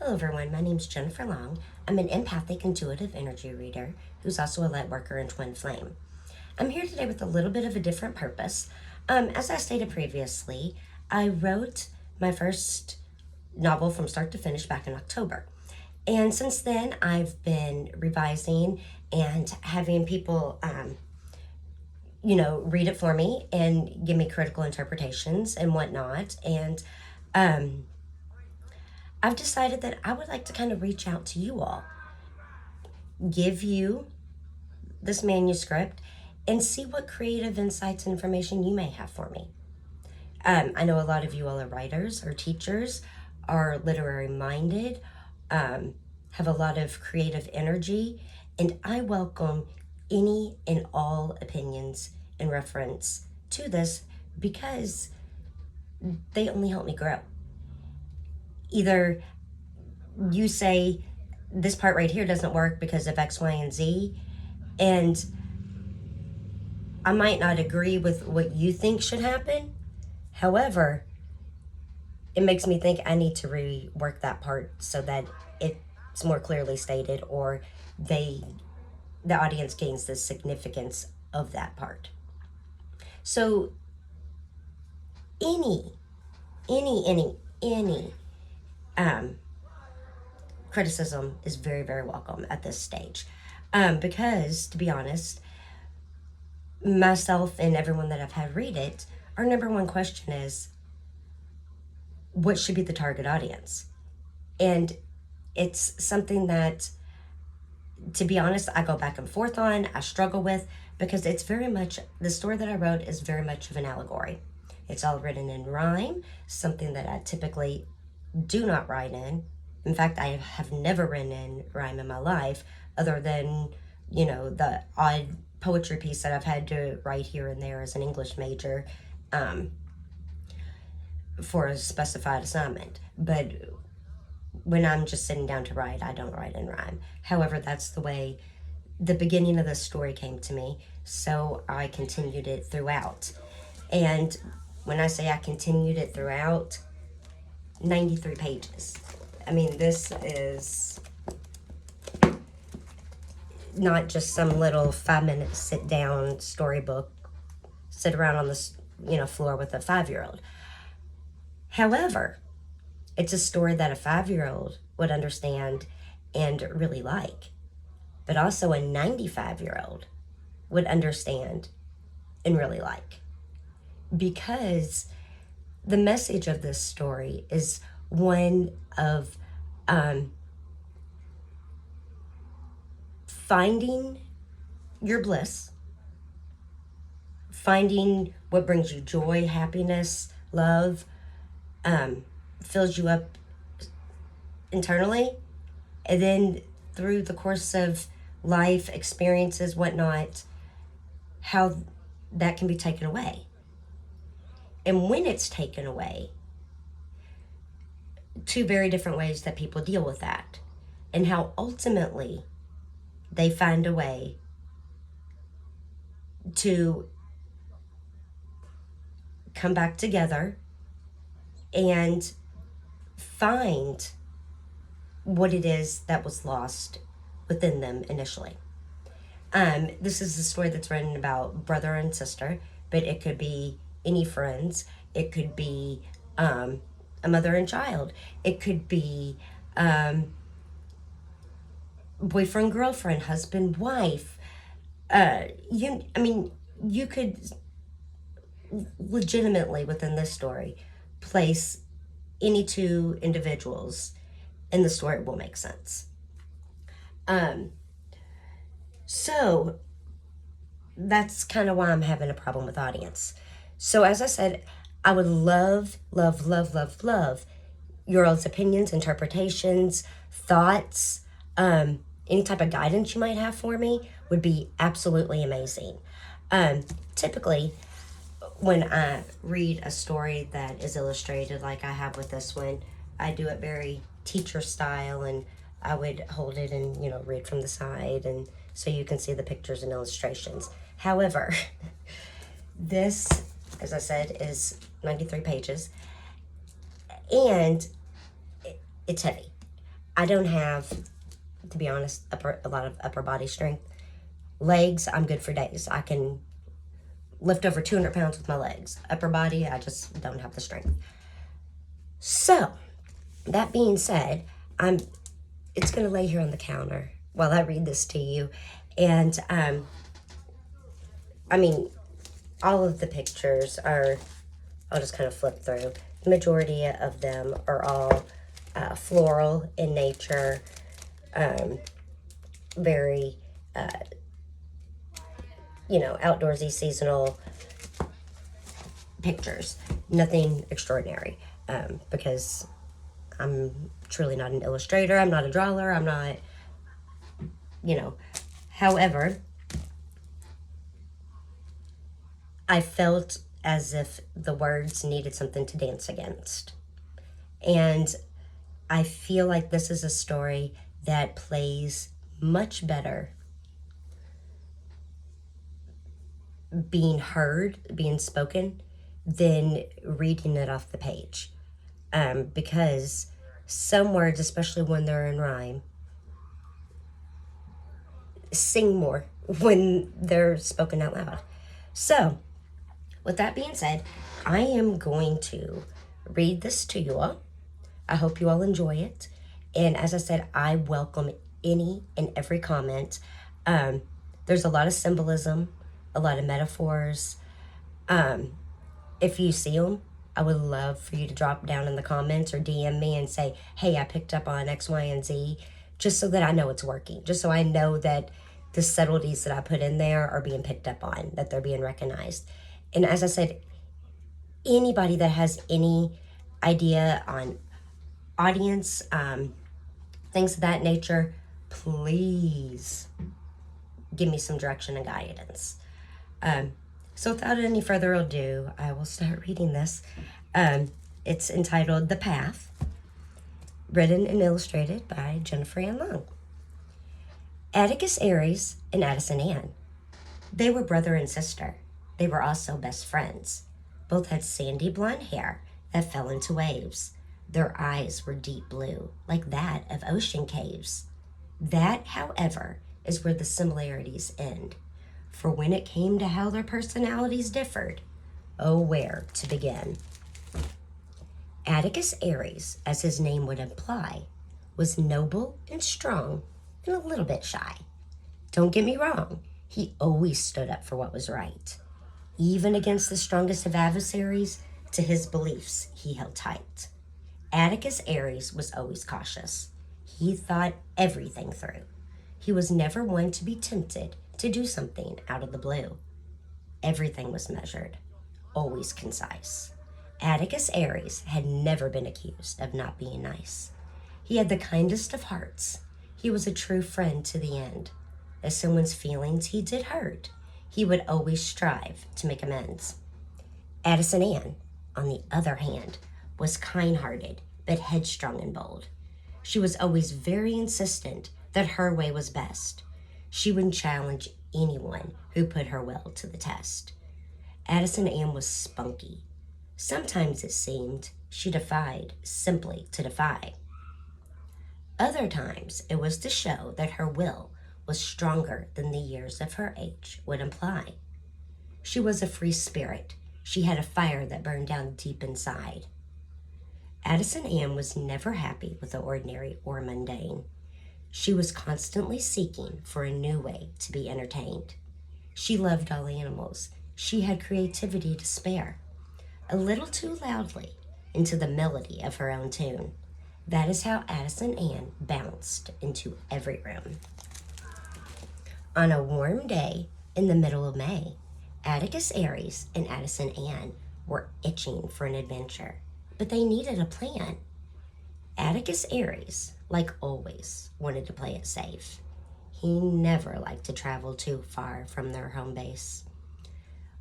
Hello everyone, my name is Jennifer Long. I'm an empathic intuitive energy reader who's also a light worker in twin flame. I'm here today with a little bit of a different purpose. As I stated previously, I wrote my first novel from start to finish back in October. And since then, I've been revising and having people, read it for me and give me critical interpretations and whatnot. And I've decided that I would like to kind of reach out to you all, give you this manuscript, and see what creative insights and information you may have for me. I know a lot of you all are writers or teachers, are literary minded, have a lot of creative energy, and I welcome any and all opinions in reference to this because they only help me grow. Either you say this part right here doesn't work because of X, Y, and Z, and I might not agree with what you think should happen. However, it makes me think I need to rework that part so that it's more clearly stated, or the audience gains the significance of that part. So any criticism is very, very welcome at this stage. Because, to be honest, myself and everyone that I've had read it, our number one question is, what should be the target audience? And it's something that, to be honest, I go back and forth on, I struggle with, because it's very much, the story that I wrote is very much of an allegory. It's all written in rhyme, something that I typically do not write in. In fact, I have never written in rhyme in my life, other than, the odd poetry piece that I've had to write here and there as an English major for a specified assignment. But when I'm just sitting down to write, I don't write in rhyme. However, that's the way the beginning of the story came to me, so I continued it throughout. And when I say I continued it throughout, 93 pages. I mean, this is not just some little 5-minute sit-down storybook, sit around on the floor with a 5-year-old. However, it's a story that a 5-year-old would understand and really like, but also a 95-year-old would understand and really like, because the message of this story is one of finding your bliss, finding what brings you joy, happiness, love, fills you up internally, and then through the course of life, experiences, whatnot, how that can be taken away. And when it's taken away, two very different ways that people deal with that, and how ultimately they find a way to come back together and find what it is that was lost within them initially. This is a story that's written about brother and sister, but it could be any friends. It could be a mother and child. It could be boyfriend, girlfriend, husband, wife. You could legitimately, within this story, place any two individuals in the story. It will make sense. So that's kind of why I'm having a problem with audience. So as I said, I would love your all's opinions, interpretations, thoughts, any type of guidance you might have for me would be absolutely amazing. Typically, when I read a story that is illustrated like I have with this one, I do it very teacher style, and I would hold it and, read from the side, and so you can see the pictures and illustrations. However, this, as I said, is 93 pages, and it's heavy. I don't have, to be honest, a lot of upper body strength. Legs, I'm good for days. I can lift over 200 pounds with my legs. Upper body, I just don't have the strength. So, that being said, it's going to lay here on the counter while I read this to you. And, I mean, all of the pictures are, I'll just kind of flip through. The majority of them are all floral in nature, very, outdoorsy, seasonal pictures. Nothing extraordinary, because I'm truly not an illustrator. I'm not a drawer. I'm not, However, I felt as if the words needed something to dance against. And I feel like this is a story that plays much better being heard, being spoken, than reading it off the page. Because some words, especially when they're in rhyme, sing more when they're spoken out loud. So, with that being said, I am going to read this to you all. I hope you all enjoy it. And as I said, I welcome any and every comment. There's a lot of symbolism, a lot of metaphors. If you see them, I would love for you to drop down in the comments or DM me and say, hey, I picked up on X, Y, and Z, just so that I know it's working, just so I know that the subtleties that I put in there are being picked up on, that they're being recognized. And as I said, anybody that has any idea on audience, things of that nature, please give me some direction and guidance. So without any further ado, I will start reading this. It's entitled The Path, written and illustrated by Jennifer Ann Long. Atticus Aries and Addison Ann. They were brother and sister. They were also best friends. Both had sandy blonde hair that fell into waves. Their eyes were deep blue, like that of ocean caves. That, however, is where the similarities end. For when it came to how their personalities differed, oh, where to begin? Atticus Aries, as his name would imply, was noble and strong and a little bit shy. Don't get me wrong, he always stood up for what was right. Even against the strongest of adversaries, to his beliefs he held tight. Atticus Aries was always cautious. He thought everything through. He was never one to be tempted to do something out of the blue. Everything was measured, always concise. Atticus Aries had never been accused of not being nice. He had the kindest of hearts. He was a true friend to the end. If someone's feelings he did hurt, he would always strive to make amends. Addison Ann, on the other hand, was kind-hearted but headstrong and bold. She was always very insistent that her way was best. She would challenge anyone who put her will to the test. Addison Ann was spunky. Sometimes it seemed she defied simply to defy. Other times it was to show that her will was stronger than the years of her age would imply. She was a free spirit. She had a fire that burned down deep inside. Addison Ann was never happy with the ordinary or mundane. She was constantly seeking for a new way to be entertained. She loved all animals. She had creativity to spare. A little too loudly into the melody of her own tune. That is how Addison Ann bounced into every room. On a warm day in the middle of May, Atticus Aries and Addison Ann were itching for an adventure, but they needed a plan. Atticus Aries, like always, wanted to play it safe. He never liked to travel too far from their home base.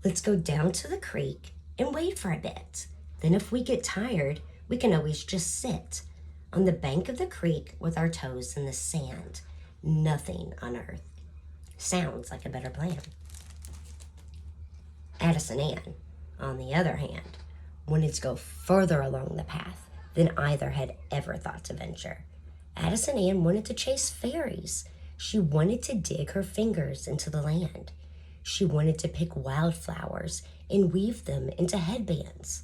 Let's go down to the creek and wait for a bit. Then if we get tired, we can always just sit on the bank of the creek with our toes in the sand. Nothing on earth. Sounds like a better plan. Addison Ann, on the other hand, wanted to go further along the path than either had ever thought to venture. Addison Ann wanted to chase fairies. She wanted to dig her fingers into the land. She wanted to pick wildflowers and weave them into headbands,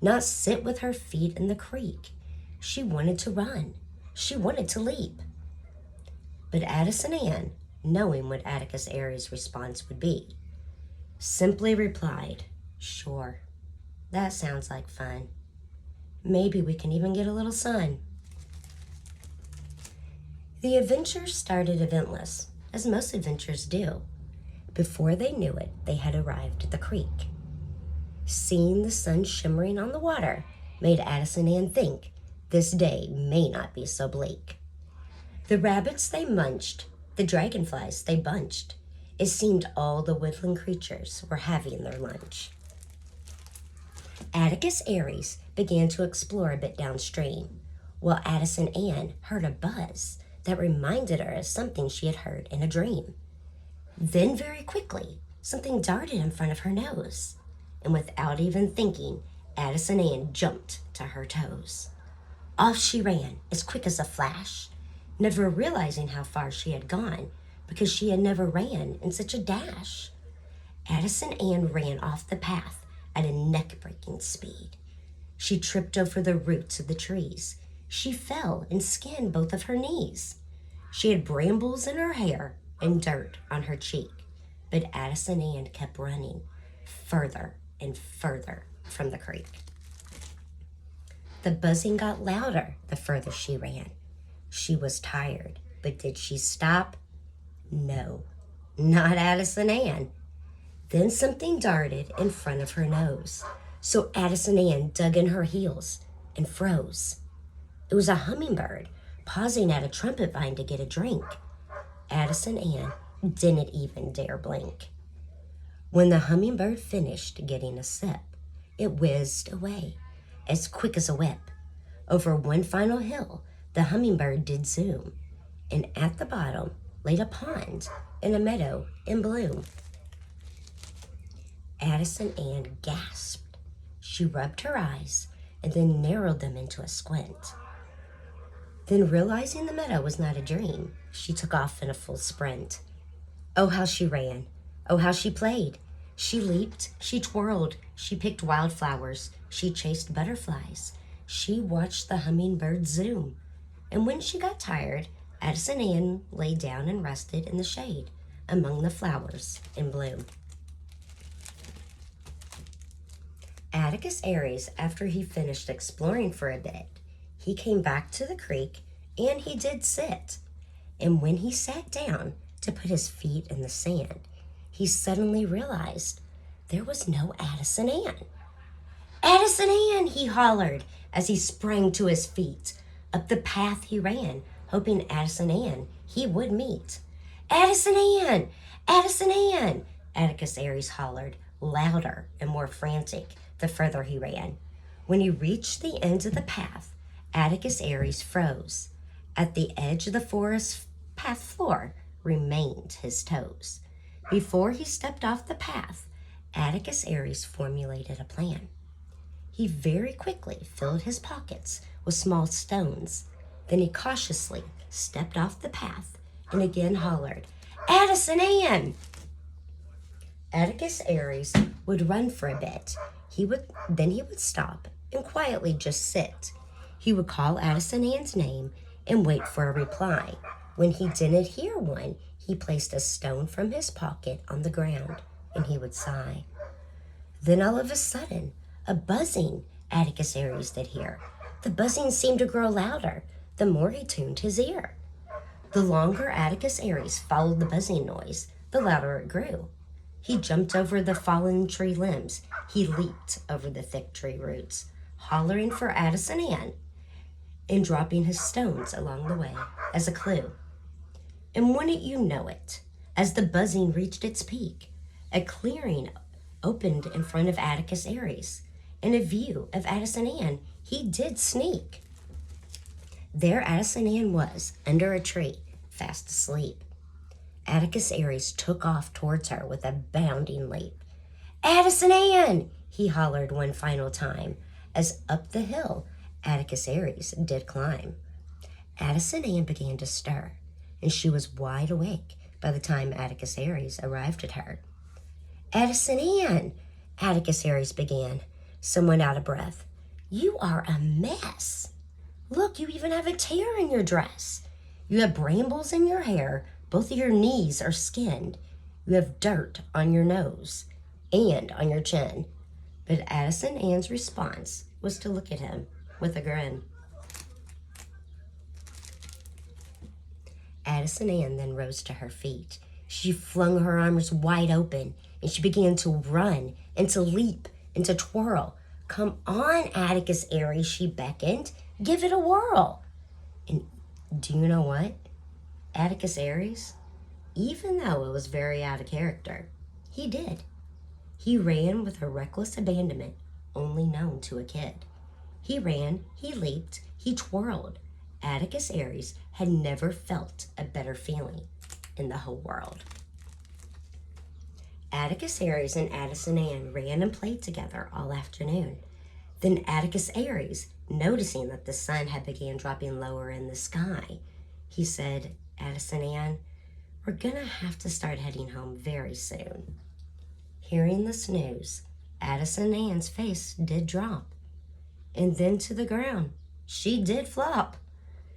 not sit with her feet in the creek. She wanted to run. She wanted to leap. But Addison Ann, knowing what Atticus Aries' response would be, simply replied, "Sure, that sounds like fun. Maybe we can even get a little sun." The adventure started eventless, as most adventures do. Before they knew it, they had arrived at the creek. Seeing the sun shimmering on the water made Addison Ann think this day may not be so bleak. The rabbits they munched, the dragonflies they bunched. It seemed all the woodland creatures were having their lunch. Atticus Aries began to explore a bit downstream, while Addison Ann heard a buzz that reminded her of something she had heard in a dream. Then very quickly, something darted in front of her nose, and without even thinking, Addison Ann jumped to her toes. Off she ran as quick as a flash, never realizing how far she had gone because she had never ran in such a dash. Addison Ann ran off the path at a neck-breaking speed. She tripped over the roots of the trees. She fell and skinned both of her knees. She had brambles in her hair and dirt on her cheek, but Addison Ann kept running further and further from the creek. The buzzing got louder the further she ran. She was tired, but did she stop? No, not Addison Ann. Then something darted in front of her nose, so Addison Ann dug in her heels and froze. It was a hummingbird pausing at a trumpet vine to get a drink. Addison Ann didn't even dare blink. When the hummingbird finished getting a sip, it whizzed away as quick as a whip. Over one final hill, the hummingbird did zoom, and at the bottom laid a pond and a meadow in bloom. Addison Ann gasped. She rubbed her eyes and then narrowed them into a squint. Then, realizing the meadow was not a dream, she took off in a full sprint. Oh, how she ran. Oh, how she played. She leaped, she twirled, she picked wildflowers, she chased butterflies. She watched the hummingbird zoom. And when she got tired, Addison Ann lay down and rested in the shade among the flowers in bloom. Atticus Aries, after he finished exploring for a bit, he came back to the creek and he did sit. And when he sat down to put his feet in the sand, he suddenly realized there was no Addison Ann. Addison Ann, he hollered as he sprang to his feet. Up the path he ran, hoping Addison Ann he would meet. Addison Ann! Addison Ann! Atticus Aries hollered, louder and more frantic the further he ran. When he reached the end of the path, Atticus Aries froze. At the edge of the forest path floor remained his toes. Before he stepped off the path, Atticus Aries formulated a plan. He very quickly filled his pockets with small stones. Then he cautiously stepped off the path and again hollered, Addison Ann! Atticus Aries would run for a bit. Then he would stop and quietly just sit. He would call Addison Ann's name and wait for a reply. When he didn't hear one, he placed a stone from his pocket on the ground and he would sigh. Then all of a sudden, a buzzing Atticus Aries did hear. The buzzing seemed to grow louder the more he tuned his ear. The longer Atticus Aries followed the buzzing noise, the louder it grew. He jumped over the fallen tree limbs. He leaped over the thick tree roots, hollering for Addison Ann and dropping his stones along the way as a clue. And wouldn't you know it, as the buzzing reached its peak, a clearing opened in front of Atticus Aries, and a view of Addison Ann he did sneak. There Addison Ann was, under a tree, fast asleep. Atticus Aries took off towards her with a bounding leap. Addison Ann! He hollered one final time, as up the hill Atticus Aries did climb. Addison Ann began to stir, and she was wide awake by the time Atticus Aries arrived at her. Addison Ann, Atticus Aries began, somewhat out of breath. You are a mess. Look, you even have a tear in your dress. You have brambles in your hair. Both of your knees are skinned. You have dirt on your nose and on your chin. But Addison Ann's response was to look at him with a grin. Addison Ann then rose to her feet. She flung her arms wide open, and she began to run and to leap and to twirl. Come on, Atticus Aries, she beckoned. Give it a whirl. And do you know what? Atticus Aries, even though it was very out of character, he did. He ran with a reckless abandonment only known to a kid. He ran, he leaped, he twirled. Atticus Aries had never felt a better feeling in the whole world. Atticus Aries and Addison Ann ran and played together all afternoon. Then Atticus Aries, noticing that the sun had begun dropping lower in the sky, he said, Addison Ann, we're gonna have to start heading home very soon. Hearing this news, Addison Ann's face did drop, and then to the ground. She did flop.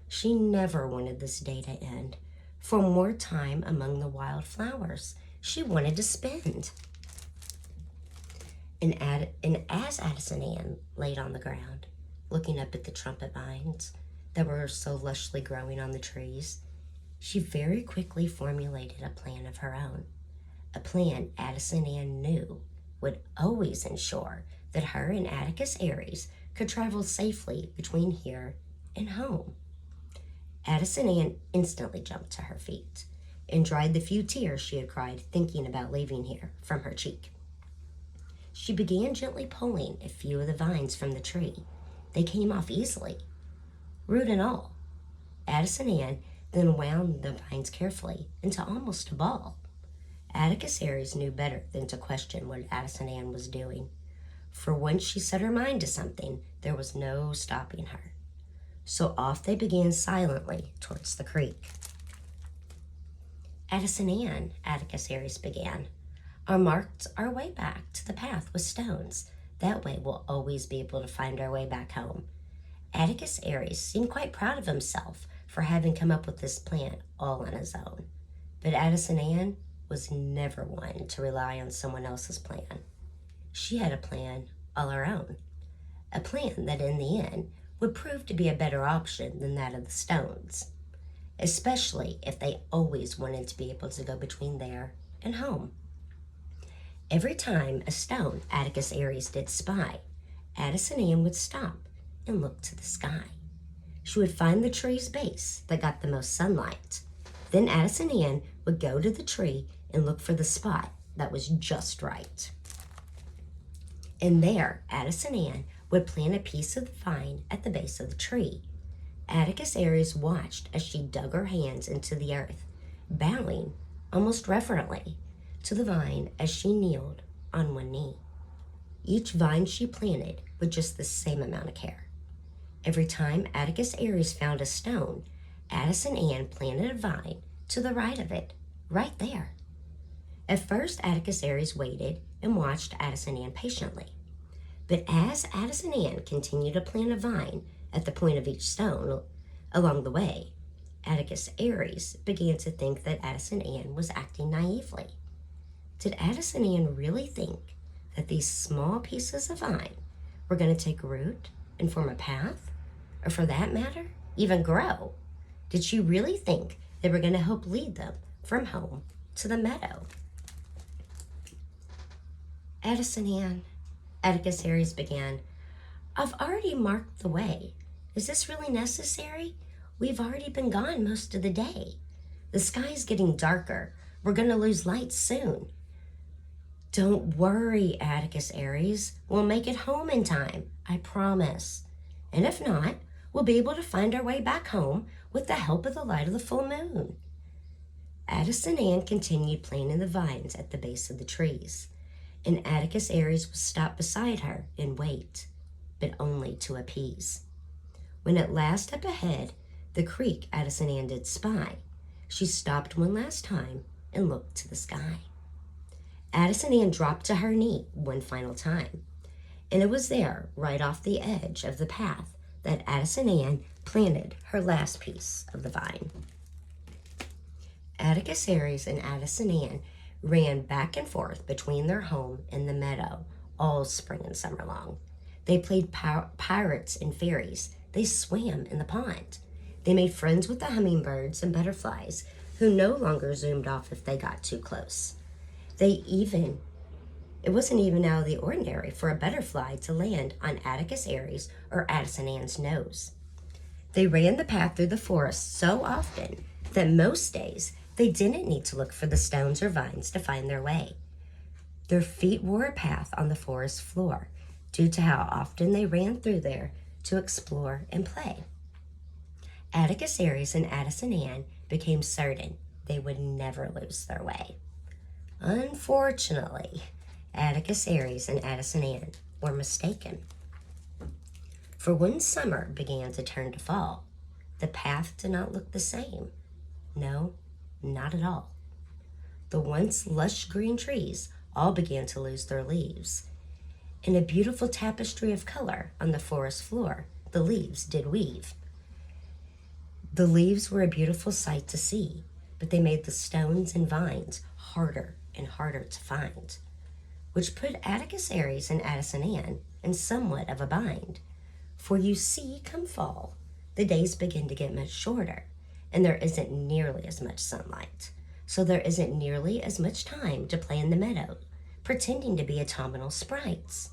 She never wanted this day to end. For more time among the wildflowers she wanted to spend. And as Addison Ann laid on the ground, looking up at the trumpet vines that were so lushly growing on the trees, she very quickly formulated a plan of her own. A plan Addison Ann knew would always ensure that her and Atticus Aries could travel safely between here and home. Addison Ann instantly jumped to her feet and dried the few tears she had cried thinking about leaving here from her cheek. She began gently pulling a few of the vines from the tree. They came off easily, root and all. Addison Ann then wound the vines carefully into almost a ball. Atticus Aries knew better than to question what Addison Ann was doing, for once she set her mind to something, there was no stopping her. So off they began silently towards the creek. Addison Ann, Atticus Aries began, are marked our way back to the path with stones. That way we'll always be able to find our way back home. Atticus Aries seemed quite proud of himself for having come up with this plan all on his own. But Addison Ann was never one to rely on someone else's plan. She had a plan all her own, a plan that in the end would prove to be a better option than that of the stones, especially if they always wanted to be able to go between there and home. Every time a stone Atticus Aries did spy, Addison Ann would stop and look to the sky. She would find the tree's base that got the most sunlight. Then Addison Ann would go to the tree and look for the spot that was just right. And there, Addison Ann would plant a piece of the vine at the base of the tree. Atticus Aries watched as she dug her hands into the earth, bowing almost reverently to the vine as she kneeled on one knee. Each vine she planted with just the same amount of care. Every time Atticus Aries found a stone, Addison Ann planted a vine to the right of it, right there. At first, Atticus Aries waited and watched Addison Ann patiently. But as Addison Ann continued to plant a vine at the point of each stone along the way, Atticus Aries began to think that Addison Ann was acting naively. Did Addison Ann really think that these small pieces of vine were going to take root and form a path? Or for that matter, even grow? Did she really think they were going to help lead them from home to the meadow? Addison Ann, Atticus Aries began, I've already marked the way. Is this really necessary? We've already been gone most of the day. The sky's getting darker. We're going to lose light soon. Don't worry, Atticus Aries. We'll make it home in time, I promise. And if not, we'll be able to find our way back home with the help of the light of the full moon. Addison Ann continued planting the vines at the base of the trees, and Atticus Aries would stop beside her and wait, but only to appease. When at last up ahead, The creek Addison Ann did spy. She stopped one last time and looked to the sky. Addison Ann dropped to her knee one final time, and it was there, right off the edge of the path, that Addison Ann planted her last piece of the vine. Atticus Aries and Addison Ann ran back and forth between their home and the meadow all spring and summer long. They played pirates and fairies. They swam in the pond. They made friends with the hummingbirds and butterflies, who no longer zoomed off if they got too close. It wasn't even out of the ordinary for a butterfly to land on Atticus Aries or Addison Ann's nose. They ran the path through the forest so often that most days they didn't need to look for the stones or vines to find their way. Their feet wore a path on the forest floor due to how often they ran through there to explore and play. Atticus Aries and Addison Ann became certain they would never lose their way. Unfortunately, Atticus Aries and Addison Ann were mistaken. For when summer began to turn to fall, the path did not look the same. No, not at all. The once lush green trees all began to lose their leaves. In a beautiful tapestry of color on the forest floor, the leaves did weave. The leaves were a beautiful sight to see, but they made the stones and vines harder and harder to find, which put Atticus Aries and Addison Ann in somewhat of a bind. For you see, come fall, the days begin to get much shorter, and there isn't nearly as much sunlight. So there isn't nearly as much time to play in the meadow, pretending to be autumnal sprites.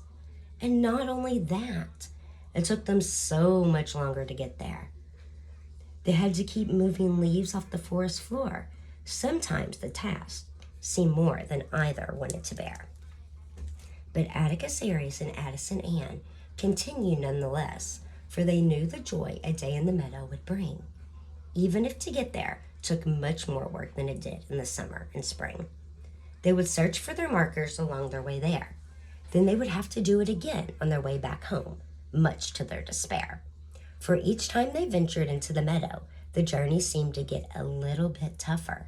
And not only that, it took them so much longer to get there. They had to keep moving leaves off the forest floor. Sometimes the task seemed more than either wanted to bear. But Atticus Aries and Addison Ann continued nonetheless, for they knew the joy a day in the meadow would bring, even if to get there took much more work than it did in the summer and spring. They would search for their markers along their way there. Then they would have to do it again on their way back home, much to their despair. For each time they ventured into the meadow, the journey seemed to get a little bit tougher.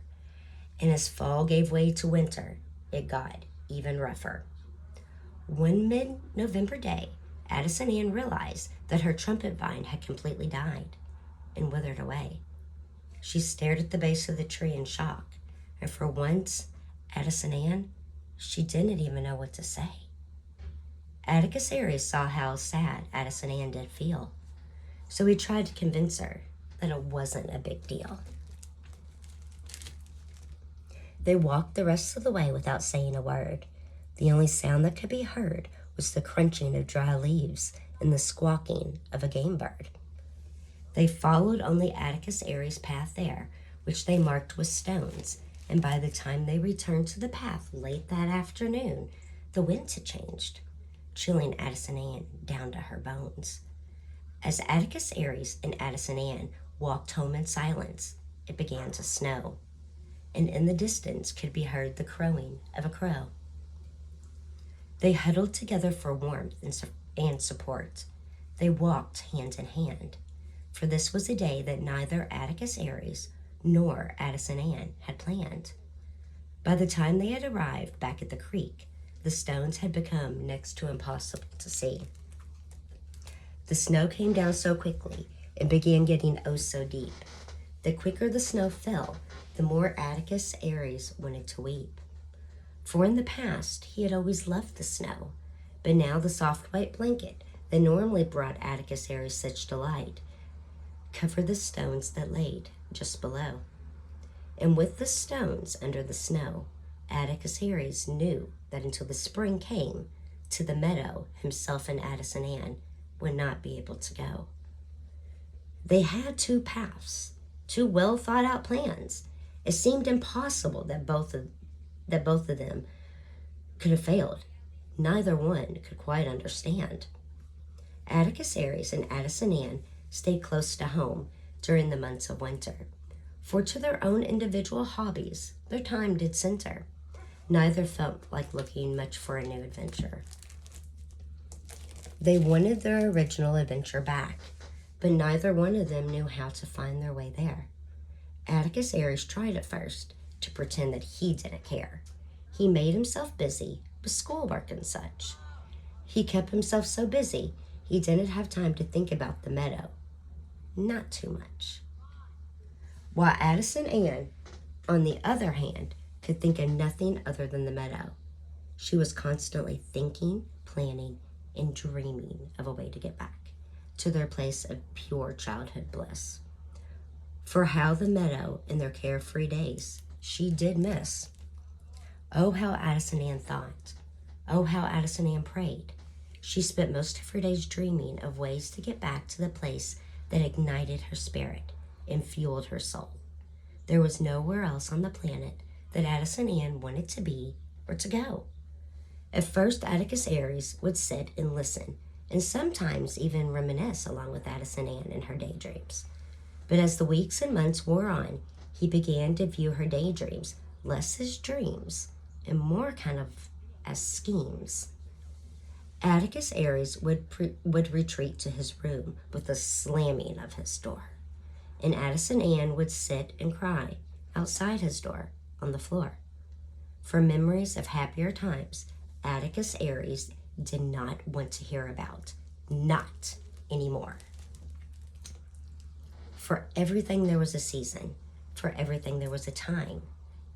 And as fall gave way to winter, it got even rougher. One mid-November day, Addison Ann realized that her trumpet vine had completely died and withered away. She stared at the base of the tree in shock, and for once, Addison Ann, she didn't even know what to say. Atticus Aries saw how sad Addison Ann did feel, so he tried to convince her that it wasn't a big deal. They walked the rest of the way without saying a word. The only sound that could be heard was the crunching of dry leaves and the squawking of a game bird. They followed only Atticus Aries' path there, which they marked with stones, and by the time they returned to the path late that afternoon, the wind had changed, chilling Addison Ann down to her bones. As Atticus Aries and Addison Ann walked home in silence, it began to snow, and in the distance could be heard the crowing of a crow. They huddled together for warmth and support. They walked hand in hand, for this was a day that neither Atticus Aries nor Addison Ann had planned. By the time they had arrived back at the creek, the stones had become next to impossible to see. The snow came down so quickly and began getting oh so deep. The quicker the snow fell, the more Atticus Aries wanted to weep. For in the past, he had always loved the snow, but now the soft white blanket that normally brought Atticus Aries such delight covered the stones that laid just below. And with the stones under the snow, Atticus Aries knew that until the spring came, to the meadow himself and Addison Ann would not be able to go. They had two paths, two well thought out plans. It seemed impossible that both of them could have failed. Neither one could quite understand. Atticus Aries and Addison Ann stayed close to home during the months of winter, for to their own individual hobbies, their time did center. Neither felt like looking much for a new adventure. They wanted their original adventure back, but neither one of them knew how to find their way there. Atticus Aries tried at first to pretend that he didn't care. He made himself busy with schoolwork and such. He kept himself so busy he didn't have time to think about the meadow. Not too much. While Addison Ann, on the other hand, could think of nothing other than the meadow. She was constantly thinking, planning, and dreaming of a way to get back to their place of pure childhood bliss. For how the meadow in their carefree days she did miss. Oh, how Addison Ann thought. Oh, how Addison Ann prayed. She spent most of her days dreaming of ways to get back to the place that ignited her spirit and fueled her soul. There was nowhere else on the planet that Addison Ann wanted to be or to go. At first, Atticus Aries would sit and listen, and sometimes even reminisce along with Addison Ann in her daydreams. But as the weeks and months wore on, he began to view her daydreams less as dreams and more kind of as schemes. Atticus Aries would retreat to his room with a slamming of his door, and Addison Ann would sit and cry outside his door on the floor. For memories of happier times, Atticus Aries did not want to hear about. Not anymore. For everything there was a season. For everything there was a time.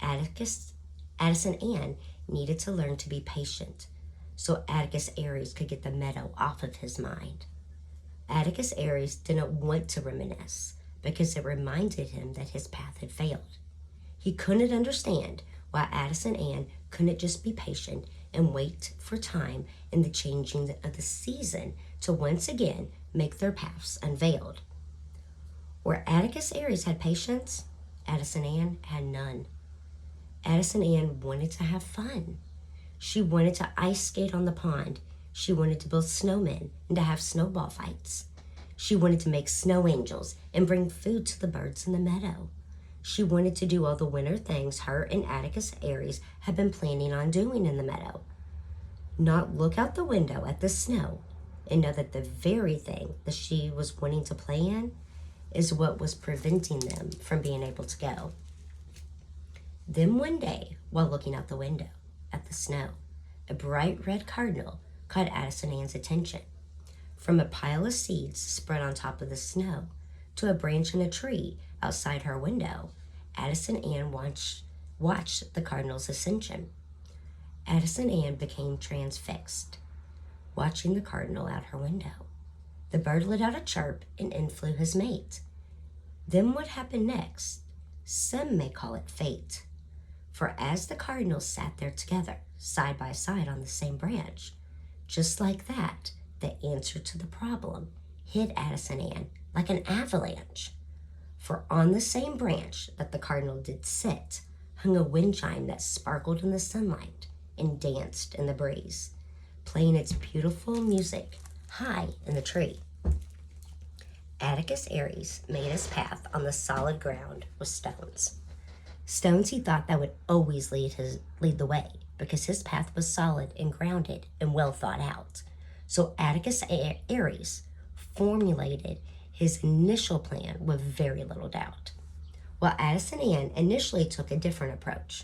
Addison Ann needed to learn to be patient so Atticus Aries could get the meadow off of his mind. Atticus Aries didn't want to reminisce because it reminded him that his path had failed. He couldn't understand why Addison Ann couldn't just be patient and wait for time and the changing of the season to once again make their paths unveiled. Where Atticus Aries had patience, Addison Ann had none. Addison Ann wanted to have fun. She wanted to ice skate on the pond. She wanted to build snowmen and to have snowball fights. She wanted to make snow angels and bring food to the birds in the meadow. She wanted to do all the winter things her and Atticus Aries had been planning on doing in the meadow. Not look out the window at the snow and know that the very thing that she was wanting to play in is what was preventing them from being able to go. Then one day, while looking out the window at the snow, a bright red cardinal caught Addison Ann's attention. From a pile of seeds spread on top of the snow to a branch in a tree outside her window, Addison Ann watched the cardinal's ascension. Addison Ann became transfixed, watching the cardinal out her window. The bird let out a chirp and in flew his mate. Then what happened next? Some may call it fate. For as the cardinals sat there together, side by side on the same branch, just like that, the answer to the problem hit Addison Ann like an avalanche. For on the same branch that the cardinal did sit hung a wind chime that sparkled in the sunlight and danced in the breeze, playing its beautiful music high in the tree. Atticus Aries made his path on the solid ground with stones. Stones he thought that would always lead the way because his path was solid and grounded and well thought out. So Atticus Aries formulated his initial plan with very little doubt. While Addison Ann initially took a different approach.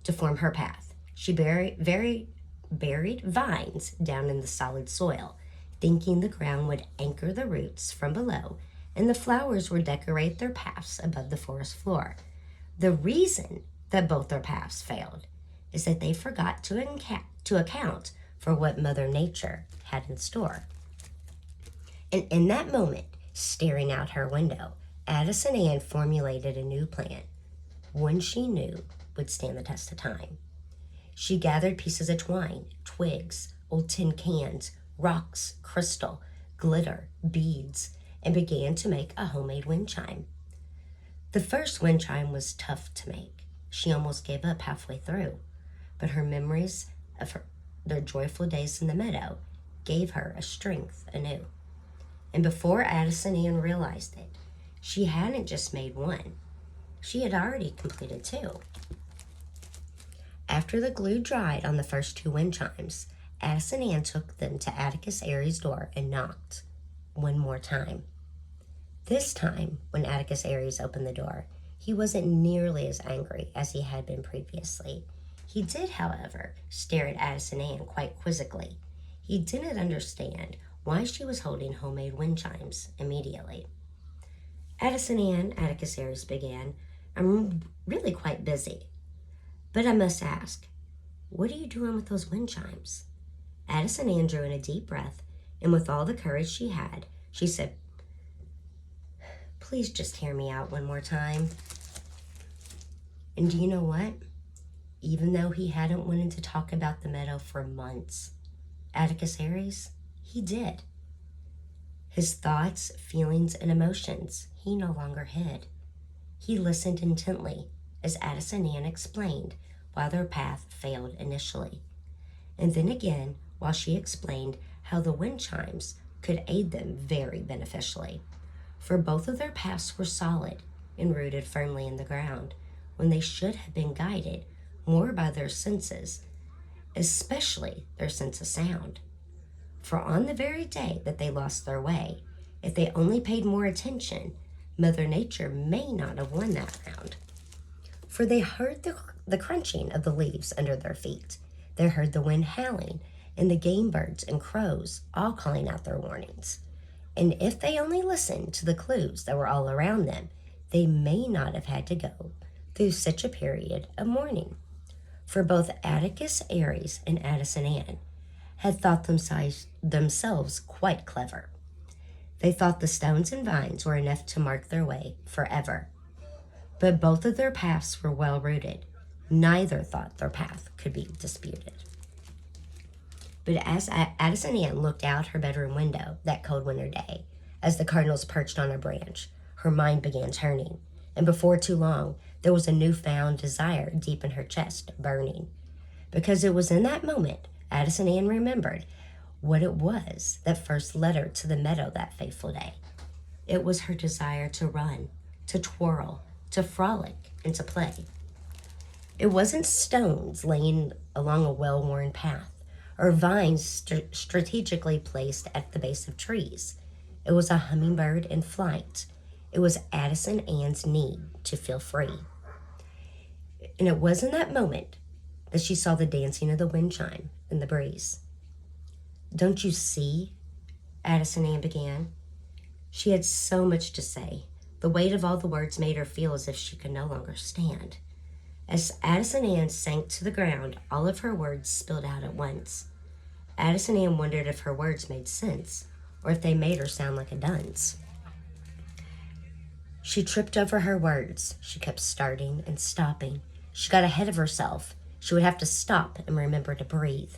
To form her path, she buried vines down in the solid soil, thinking the ground would anchor the roots from below and the flowers would decorate their paths above the forest floor. The reason that both their paths failed is that they forgot to account for what Mother Nature had in store. And in that moment, staring out her window, Addison Ann formulated a new plan, one she knew would stand the test of time. She gathered pieces of twine, twigs, old tin cans, rocks, crystal, glitter, beads, and began to make a homemade wind chime. The first wind chime was tough to make. She almost gave up halfway through, but her memories of their joyful days in the meadow gave her a strength anew. And before Addison Ann realized it, she hadn't just made one. She had already completed two. After the glue dried on the first two wind chimes, Addison Ann took them to Atticus Aries' door and knocked one more time. This time, when Atticus Aries opened the door, he wasn't nearly as angry as he had been previously. He did, however, stare at Addison Ann quite quizzically. He didn't understand why she was holding homemade wind chimes immediately. Addison Ann, Atticus Aries began, I'm really quite busy. But I must ask, what are you doing with those wind chimes? Addison Ann drew in a deep breath, and with all the courage she had, she said, please just hear me out one more time. And do you know what? Even though he hadn't wanted to talk about the meadow for months, Atticus Aries, he did. His thoughts, feelings, and emotions he no longer hid. He listened intently as Addison Ann explained why their path failed initially, and then again while she explained how the wind chimes could aid them very beneficially, for both of their paths were solid and rooted firmly in the ground when they should have been guided more by their senses, especially their sense of sound. For on the very day that they lost their way, if they only paid more attention, Mother Nature may not have won that round. For they heard the crunching of the leaves under their feet. They heard the wind howling and the game birds and crows all calling out their warnings. And if they only listened to the clues that were all around them, they may not have had to go through such a period of mourning. For both Atticus Aries and Addison Ann had thought themselves quite clever. They thought the stones and vines were enough to mark their way forever. But both of their paths were well rooted. Neither thought their path could be disputed. But as Addison Ann looked out her bedroom window that cold winter day, as the cardinals perched on a branch, her mind began turning, and before too long, there was a newfound desire deep in her chest burning. Because it was in that moment Addison Ann remembered what it was that first led her to the meadow that fateful day. It was her desire to run, to twirl, to frolic, and to play. It wasn't stones laying along a well-worn path, or vines strategically placed at the base of trees. It was a hummingbird in flight. It was Addison Ann's need to feel free. And it was in that moment that she saw the dancing of the wind chime in the breeze. Don't you see? Addison Ann began. She had so much to say. The weight of all the words made her feel as if she could no longer stand. As Addison Ann sank to the ground, all of her words spilled out at once. Addison Ann wondered if her words made sense, or if they made her sound like a dunce. She tripped over her words. She kept starting and stopping. She got ahead of herself. She would have to stop and remember to breathe.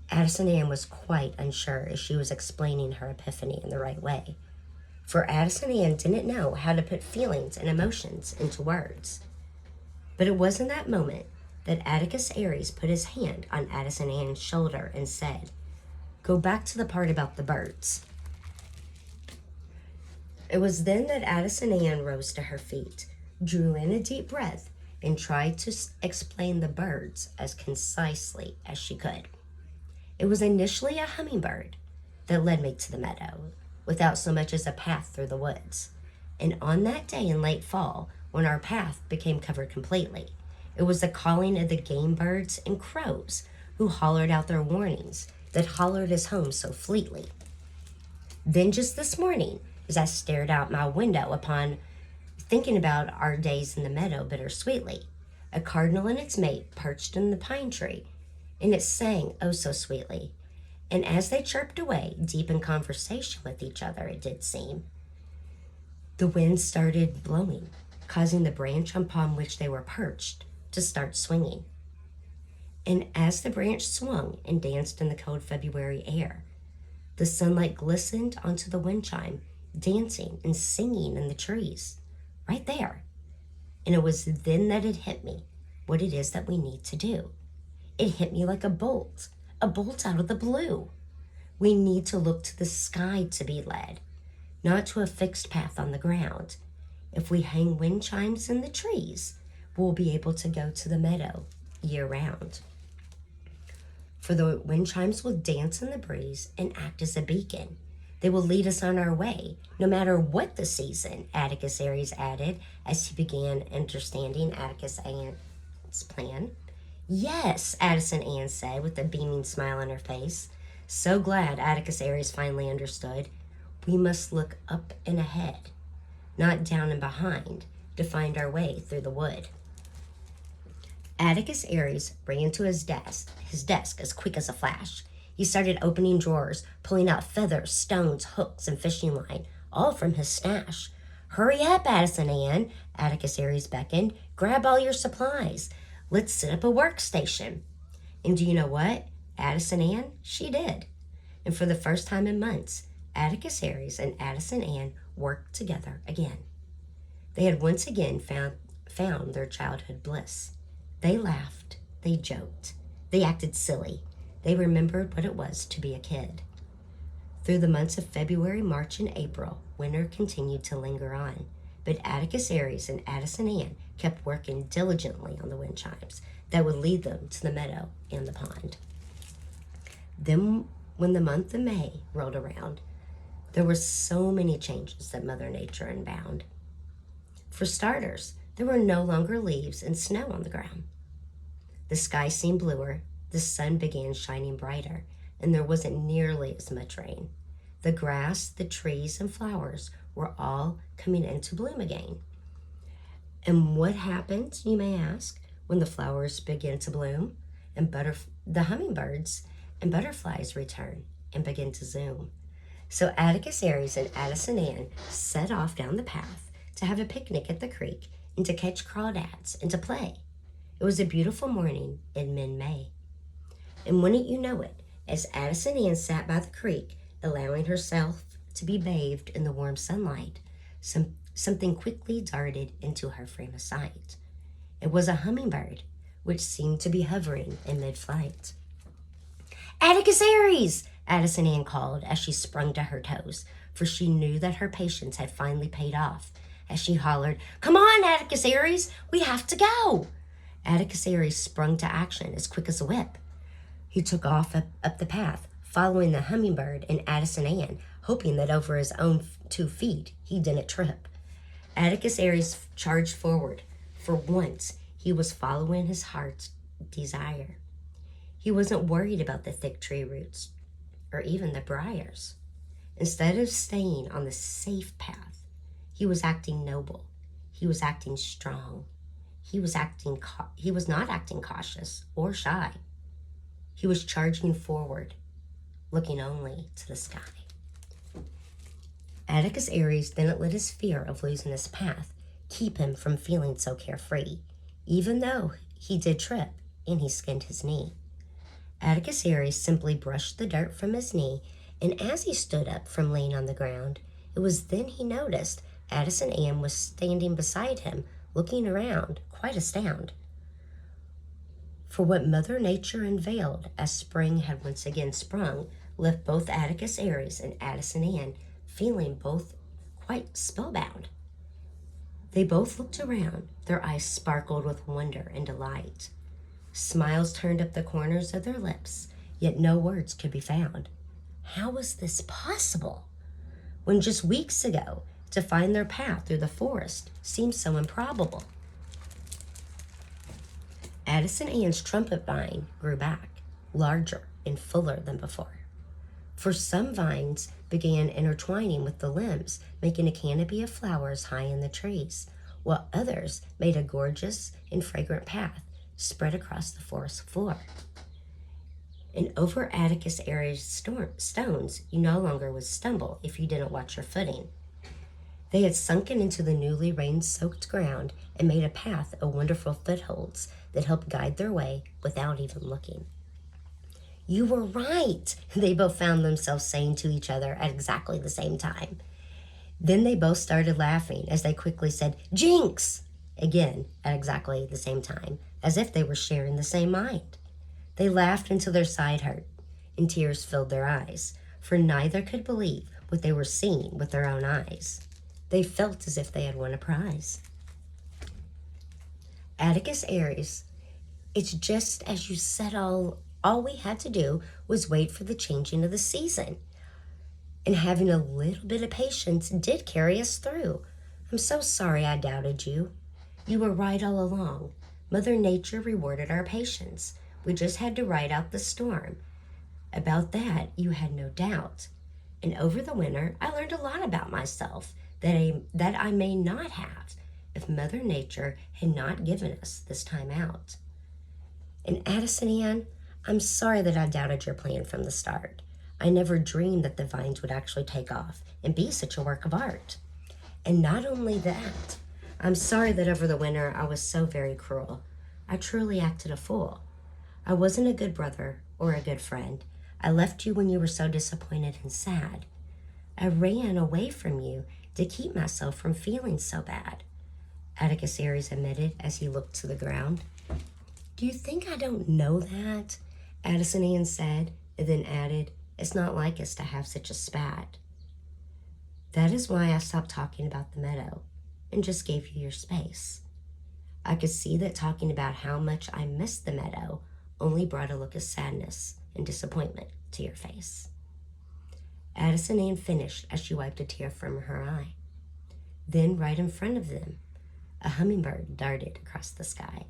Addison Ann was quite unsure if she was explaining her epiphany in the right way, for Addison Ann didn't know how to put feelings and emotions into words. But it was in that moment that Atticus Aries put his hand on Addison Ann's shoulder and said, "Go back to the part about the birds." It was then that Addison Ann rose to her feet, drew in a deep breath, and tried to explain the birds as concisely as she could. It was initially a hummingbird that led me to the meadow, without so much as a path through the woods. And on that day in late fall, when our path became covered completely, it was the calling of the game birds and crows who hollered out their warnings that hollered us home so fleetly. Then just this morning, as I stared out my window upon thinking about our days in the meadow bittersweetly, a cardinal and its mate perched in the pine tree, and it sang oh so sweetly. And as they chirped away, deep in conversation with each other, it did seem, the wind started blowing, causing the branch upon which they were perched to start swinging. And as the branch swung and danced in the cold February air, the sunlight glistened onto the wind chime, dancing and singing in the trees, right there. And it was then that it hit me what it is that we need to do. It hit me like a bolt out of the blue. We need to look to the sky to be led, not to a fixed path on the ground. If we hang wind chimes in the trees, we'll be able to go to the meadow year-round. For the wind chimes will dance in the breeze and act as a beacon, They will lead us on our way, no matter what the season, Atticus Aries added as he began understanding Atticus Ann's plan. Yes, Addison Ann said with a beaming smile on her face. So glad Atticus Aries finally understood. We must look up and ahead, not down and behind, to find our way through the wood. Atticus Aries ran to his desk as quick as a flash. He started opening drawers, pulling out feathers, stones, hooks, and fishing line, all from his stash. Hurry up, Addison Ann, Atticus Aries beckoned. Grab all your supplies. Let's set up a workstation. And do you know what? Addison Ann, she did. And for the first time in months, Atticus Aries and Addison Ann worked together again. They had once again found their childhood bliss. They laughed, they joked, they acted silly. They remembered what it was to be a kid. Through the months of February, March, and April, winter continued to linger on, but Atticus Aries and Addison Ann kept working diligently on the wind chimes that would lead them to the meadow and the pond. Then, when the month of May rolled around, there were so many changes that Mother Nature unbound. For starters, there were no longer leaves and snow on the ground. The sky seemed bluer, the sun began shining brighter, and there wasn't nearly as much rain. The grass, the trees, and flowers were all coming into bloom again. And what happened, you may ask, when the flowers began to bloom and the hummingbirds and butterflies return and begin to zoom? So Atticus Aries and Addison Ann set off down the path to have a picnic at the creek and to catch crawdads and to play. It was a beautiful morning in mid-May. And wouldn't you know it, as Addison Ann sat by the creek, allowing herself to be bathed in the warm sunlight, something quickly darted into her frame of sight. It was a hummingbird, which seemed to be hovering in mid-flight. Atticus Aries! Addison Ann called as she sprung to her toes, for she knew that her patience had finally paid off. As she hollered, "Come on, Atticus Aries, we have to go!" Atticus Aries sprung to action as quick as a whip. He took off up the path, following the hummingbird and Addison Ann, hoping that over his own 2 feet he didn't trip. Atticus Aries charged forward. For once, he was following his heart's desire. He wasn't worried about the thick tree roots or even the briars. Instead of staying on the safe path, he was acting noble. He was acting strong. He was not acting cautious or shy. He was charging forward, looking only to the sky. Atticus Aries didn't let his fear of losing his path keep him from feeling so carefree, even though he did trip and he skinned his knee. Atticus Aries simply brushed the dirt from his knee, and as he stood up from laying on the ground, it was then he noticed Addison Ann was standing beside him, looking around, quite astounded. For what Mother Nature unveiled as spring had once again sprung left both Atticus Aries and Addison Ann feeling both quite spellbound. They both looked around, their eyes sparkled with wonder and delight. Smiles turned up the corners of their lips, yet no words could be found. How was this possible? When just weeks ago, to find their path through the forest seemed so improbable. Addison Ann's trumpet vine grew back, larger and fuller than before. For some vines began intertwining with the limbs, making a canopy of flowers high in the trees, while others made a gorgeous and fragrant path spread across the forest floor. And over Atticus Aries' stones, you no longer would stumble if you didn't watch your footing. They had sunken into the newly rain-soaked ground and made a path of wonderful footholds that helped guide their way without even looking. "You were right," they both found themselves saying to each other at exactly the same time. Then they both started laughing as they quickly said, "Jinx!" again at exactly the same time, as if they were sharing the same mind. They laughed until their side hurt, and tears filled their eyes, for neither could believe what they were seeing with their own eyes. They felt as if they had won a prize. Atticus Aries, it's just as you said, all we had to do was wait for the changing of the season. And having a little bit of patience did carry us through. I'm so sorry I doubted you. You were right all along. Mother Nature rewarded our patience. We just had to ride out the storm. About that, you had no doubt. And over the winter, I learned a lot about myself that I may not have if Mother Nature had not given us this time out. And Addison Ann, I'm sorry that I doubted your plan from the start. I never dreamed that the vines would actually take off and be such a work of art. And not only that, I'm sorry that over the winter I was so very cruel. I truly acted a fool. I wasn't a good brother or a good friend. I left you when you were so disappointed and sad. I ran away from you to keep myself from feeling so bad, Atticus Aries admitted as he looked to the ground. Do you think I don't know that? Addison Ann said, and then added, it's not like us to have such a spat. That is why I stopped talking about the meadow and just gave you your space. I could see that talking about how much I missed the meadow only brought a look of sadness and disappointment to your face. Addison Ann finished as she wiped a tear from her eye. Then, right in front of them, a hummingbird darted across the sky.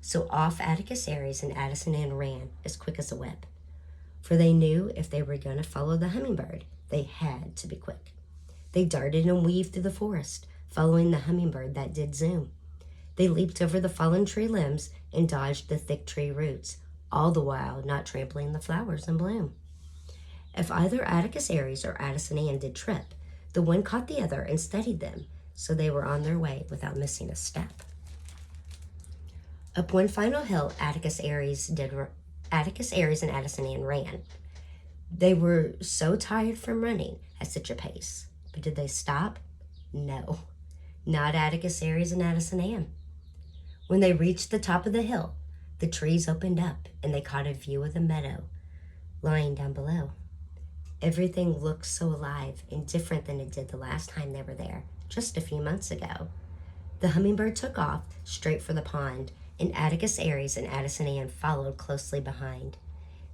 So off Atticus Aries and Addison Ann ran as quick as a whip. For they knew if they were going to follow the hummingbird, they had to be quick. They darted and weaved through the forest, following the hummingbird that did zoom. They leaped over the fallen tree limbs and dodged the thick tree roots, all the while not trampling the flowers in bloom. If either Atticus Aries or Addison Ann did trip, the one caught the other and steadied them, so they were on their way without missing a step. Up one final hill, Atticus Aries and Addison Ann ran. They were so tired from running at such a pace, but did they stop? No, not Atticus Aries and Addison Ann. When they reached the top of the hill, the trees opened up and they caught a view of the meadow lying down below. Everything looked so alive and different than it did the last time they were there, just a few months ago. The hummingbird took off straight for the pond, and Atticus Aries and Addison Ann followed closely behind.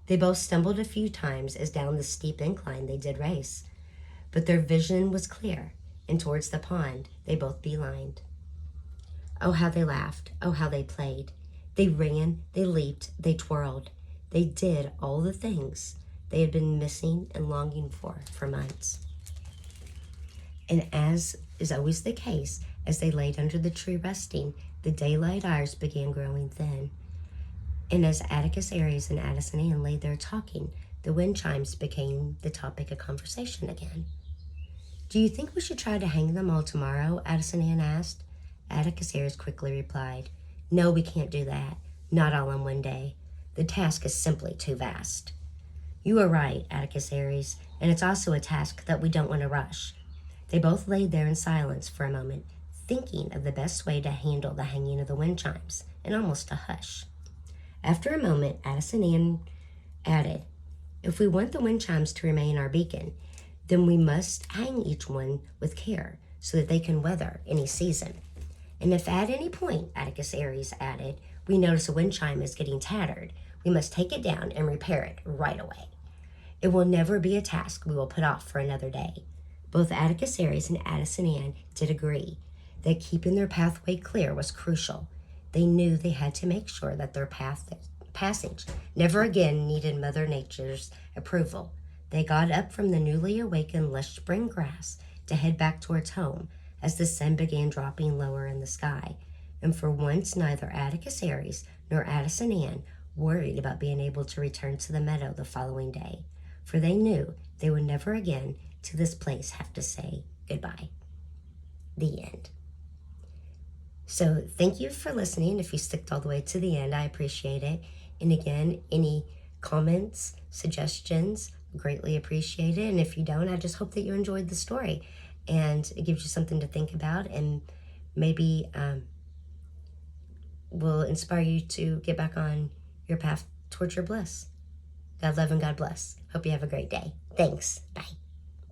They both stumbled a few times as down the steep incline they did race, but their vision was clear, and towards the pond they both beelined. Oh, how they laughed. Oh, how they played. They ran, they leaped, they twirled. They did all the things they had been missing and longing for months. And as is always the case, as they laid under the tree resting, the daylight hours began growing thin. And as Atticus Aries and Addison Ann lay there talking, the wind chimes became the topic of conversation again. Do you think we should try to hang them all tomorrow? Addison Ann asked. Atticus Aries quickly replied, no, we can't do that. Not all in one day. The task is simply too vast. You are right, Atticus Aries, and it's also a task that we don't want to rush. They both lay there in silence for a moment, thinking of the best way to handle the hanging of the wind chimes, in almost a hush. After a moment, Addison Ann added, if we want the wind chimes to remain our beacon, then we must hang each one with care so that they can weather any season. And if at any point, Atticus Aries added, we notice a wind chime is getting tattered, we must take it down and repair it right away. It will never be a task we will put off for another day. Both Atticus Aries and Addison Ann did agree that keeping their pathway clear was crucial. They knew they had to make sure that their passage never again needed Mother Nature's approval. They got up from the newly awakened lush spring grass to head back towards home as the sun began dropping lower in the sky. And for once, neither Atticus Aries nor Addison Ann worried about being able to return to the meadow the following day, for they knew they would never again to this place have to say goodbye. The end. So thank you for listening. If you stuck all the way to the end, I appreciate it. And again, any comments, suggestions, greatly appreciated. And if you don't, I just hope that you enjoyed the story and it gives you something to think about and maybe will inspire you to get back on your path towards your bliss. God love and God bless. Hope you have a great day. Thanks. Bye.